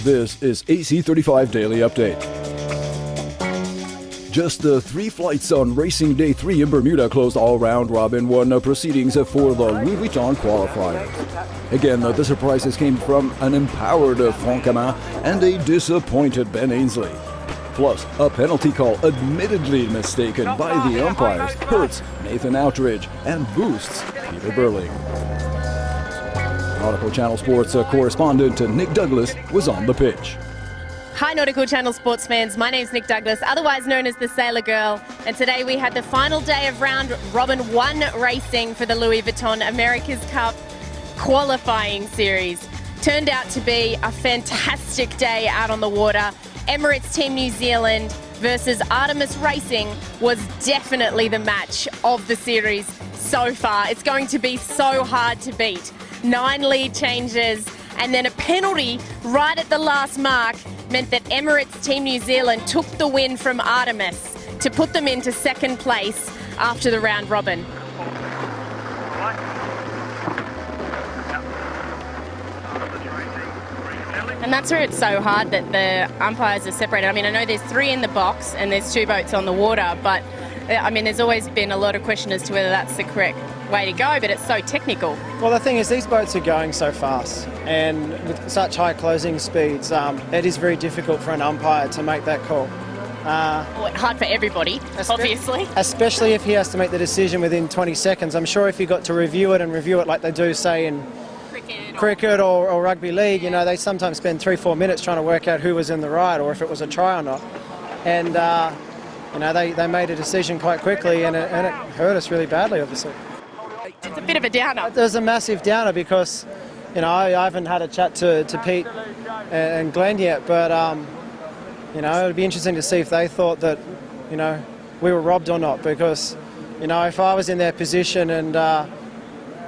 This is AC35 Daily Update. Just 3 flights on racing day 3 in Bermuda closed all round robin one proceedings for the Louis Vuitton qualifiers. Again, the surprises came from an empowered Franck Amin and a disappointed Ben Ainsley. Plus, a penalty call admittedly mistaken by the umpires hurts Nathan Outridge and boosts Peter Burling. Nautical Channel Sports correspondent Nick Douglas was on the pitch. Hi Nautical Channel sports fans, my name's Nick Douglas, otherwise known as the Sailor Girl, and today we had the final day of round robin 1 racing for the Louis Vuitton America's Cup qualifying series. Turned out to be a fantastic day out on the water. Emirates Team New Zealand versus Artemis Racing was definitely the match of the series so far. It's going to be so hard to beat. 9 lead changes and then a penalty right at the last mark meant that Emirates Team New Zealand took the win from Artemis to put them into second place after the round robin. And that's where it's so hard that the umpires are separated. I mean, I know there's 3 in the box and there's 2 boats on the water, but I mean, there's always been a lot of question as to whether that's the correct way to go, but it's so technical. Well, the thing is, these boats are going so fast, and with such high closing speeds, it is very difficult for an umpire to make that call. Hard for everybody, obviously. Especially if he has to make the decision within 20 seconds. I'm sure if he got to review it like they do, say, in cricket or rugby league, you know, they sometimes spend 3-4 minutes trying to work out who was in the right or if it was a try or not. And, you know, they made a decision quite quickly, and it hurt us really badly, obviously. It's a bit of a downer. There's a massive downer because, you know, I haven't had a chat to Pete and Glenn yet, but, you know, it would be interesting to see if they thought that, you know, we were robbed or not, because, you know, if I was in their position and,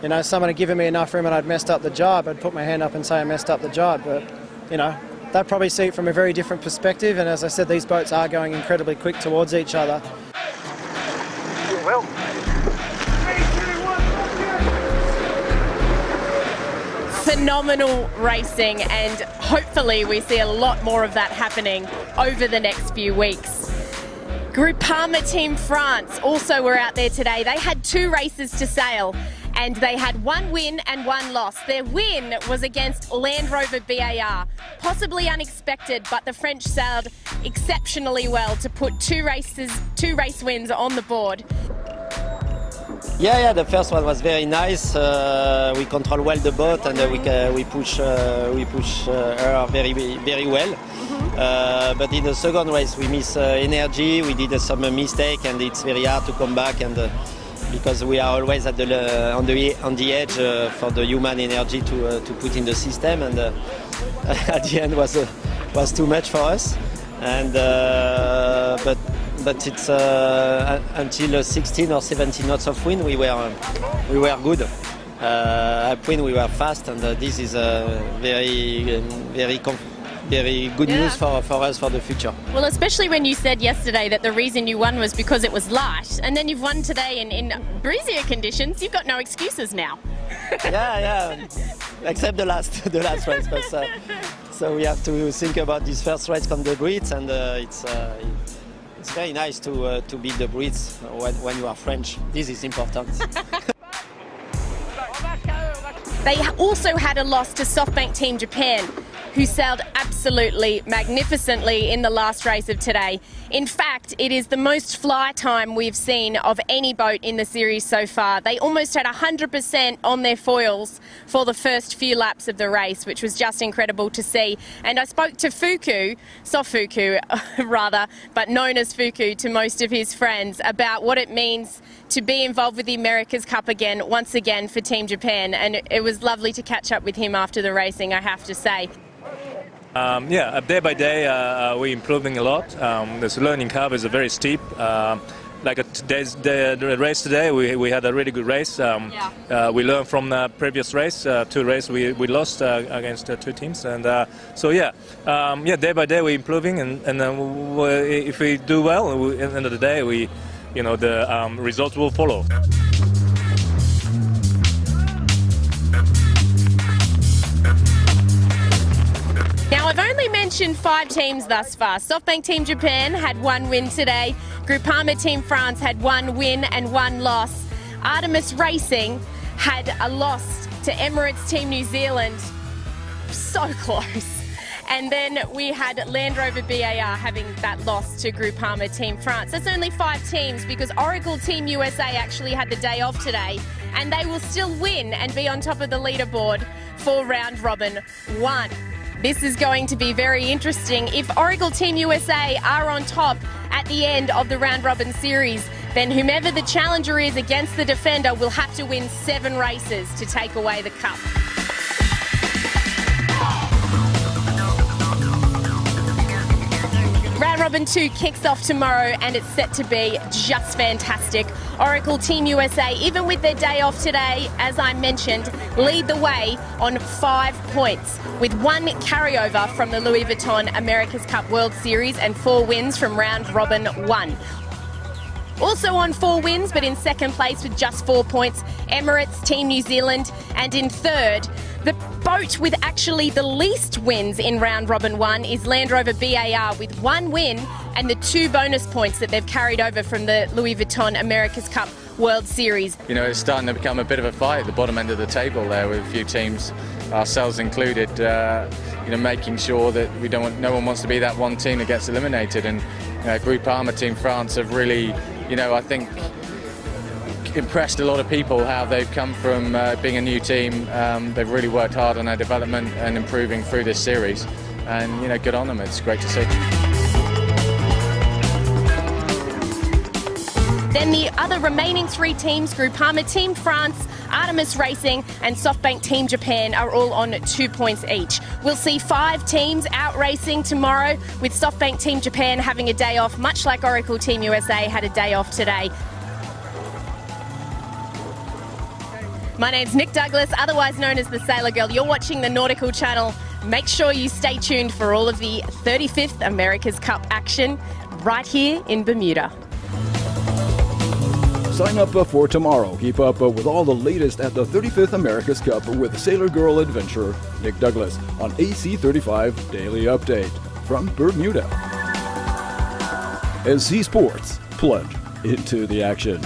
you know, someone had given me enough room and I'd messed up the job, I'd put my hand up and say I messed up the job, but, you know, they'd probably see it from a very different perspective, and as I said, these boats are going incredibly quick towards each other. Well. Phenomenal racing, and hopefully we see a lot more of that happening over the next few weeks. Groupama Team France also were out there today. They had 2 races to sail and they had 1 win and 1 loss. Their win was against Land Rover BAR. Possibly unexpected, but the French sailed exceptionally well to put 2 race wins on the board. Yeah, the first one was very nice. We control well the boat, and we push her very well. But in the second race we miss energy. We did some mistake, and it's very hard to come back. And because we are always at on the edge for the human energy to put in the system, and at the end was too much for us. And but it's until 16 or 17 knots of wind we were good. Upwind we were fast, and this is very good news for us for the future. Well, especially when you said yesterday that the reason you won was because it was light, and then you've won today in breezier conditions. You've got no excuses now. Yeah, except the last race. But, so we have to think about this first race on the breeze, and it's very nice to beat the breeze when you are French. This is important. They also had a loss to SoftBank Team Japan, who sailed absolutely magnificently in the last race of today. In fact, it is the most fly time we've seen of any boat in the series so far. They almost had 100% on their foils for the first few laps of the race, which was just incredible to see. And I spoke to Fuku, Sofuku rather, but known as Fuku to most of his friends, about what it means to be involved with the America's Cup again, once again for Team Japan. And it was lovely to catch up with him after the racing, I have to say. Day by day we're improving a lot. This learning curve is very steep. Like the race today, we had a really good race. We learned from the previous race, 2 races we lost against 2 teams, and day by day we're improving, and if we do well, at the end of the day, the results will follow. Now, I've only mentioned 5 teams thus far. SoftBank Team Japan had 1 win today. Groupama Team France had 1 win and 1 loss. Artemis Racing had a loss to Emirates Team New Zealand. So close. And then we had Land Rover BAR having that loss to Groupama Team France. That's only 5 teams because Oracle Team USA actually had the day off today, and they will still win and be on top of the leaderboard for round robin 1. This is going to be very interesting. If Oracle Team USA are on top at the end of the round robin series, then whomever the challenger is against the defender will have to win 7 races to take away the cup. Round Robin 2 kicks off tomorrow and it's set to be just fantastic. Oracle Team USA, even with their day off today, as I mentioned, lead the way on 5 points with 1 carryover from the Louis Vuitton America's Cup World Series and 4 wins from Round Robin 1. Also on 4 wins, but in second place with just 4 points, Emirates Team New Zealand, and in third, the boat with actually the least wins in round robin 1 is Land Rover BAR with 1 win and the 2 bonus points that they've carried over from the Louis Vuitton America's Cup World Series. You know, it's starting to become a bit of a fight at the bottom end of the table there with a few teams, ourselves included, making sure that no one wants to be that one team that gets eliminated. And Groupama Team France have really, I think, impressed a lot of people how they've come from being a new team. They've really worked hard on their development and improving through this series, and good on them. It's great to see. Then the other remaining 3 teams, Groupama Team France, Artemis Racing and SoftBank Team Japan, are all on 2 points each. We'll see 5 teams out racing tomorrow, with SoftBank Team Japan having a day off, much like Oracle Team USA had a day off today. My name's Nick Douglas, otherwise known as the Sailor Girl. You're watching the Nautical Channel. Make sure you stay tuned for all of the 35th America's Cup action right here in Bermuda. Sign up for tomorrow. Keep up with all the latest at the 35th America's Cup with Sailor Girl adventurer Nick Douglas on AC35 Daily Update from Bermuda. As Sea Sports plunge into the action.